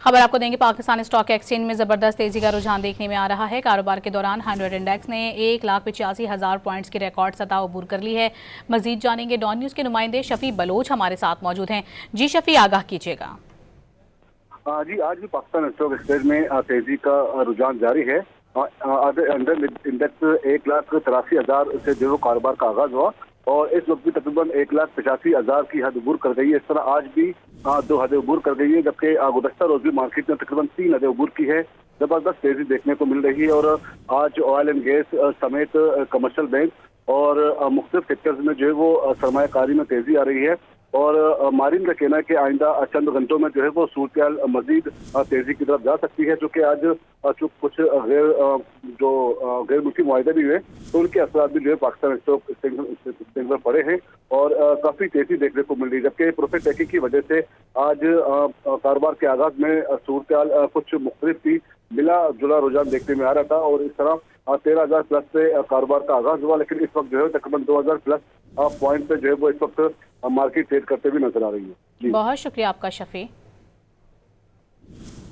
खबर आपको देंगे, पाकिस्तान स्टॉक एक्सचेंज में जबरदस्त तेजी का रुझान देखने में आ रहा है। कारोबार के दौरान 100 इंडेक्स ने 1,85,000 पॉइंट्स की रिकॉर्ड सतह अबूर कर ली है। मजीद जानेंगे, डॉन न्यूज के नुमाइंदे शफी बलोच हमारे साथ मौजूद हैं। जी शफी, आगाह कीजिएगा। जी, आज भी पाकिस्तान स्टॉक एक्सचेंज में तेजी का रुझान जारी है। अंडर इंडेक्स 1,83,000 से जो कारोबार का आगाज हुआ और इस वक्त भी तकरीबन 1,85,000 की हद अबूर कर गई है। इस तरह आज भी दो हदें अबूर कर गई है, जबकि गुज़श्ता रोज भी मार्केट में तकरीबन 3 हदें अबूर की है। जबरदस्त तेजी देखने को मिल रही है और आज ऑयल एंड गैस समेत कमर्शियल बैंक और मुख्तलिफ सेक्टर्स में जो है वो सरमायाकारी में तेजी आ रही है। और मारिन का कहना है कि आइंदा चंद घंटों में जो है वो सूरत मजीद तेजी की तरफ जा सकती है, क्योंकि आज कुछ गैर मुल्की मुआहदे भी हुए तो उनके असर भी जो है पाकिस्तान स्टॉक एक्सचेंज पर पड़े हैं और काफी तेजी देखने को मिल रही है। जबकि प्रॉफिट टेकिंग की वजह से आज कारोबार के आगाज में सूरत कुछ मुख्तलिफ थी, मिला जुला रुझान देखने में आ रहा था और इस तरह 13,000 प्लस से कारोबार का आगाज हुआ, लेकिन इस वक्त जो है तकरीबन 2,000 प्लस पॉइंट पे जो है वो इस वक्त मार्केट ट्रेड करते हुए नजर आ रही है। बहुत शुक्रिया आपका शफी।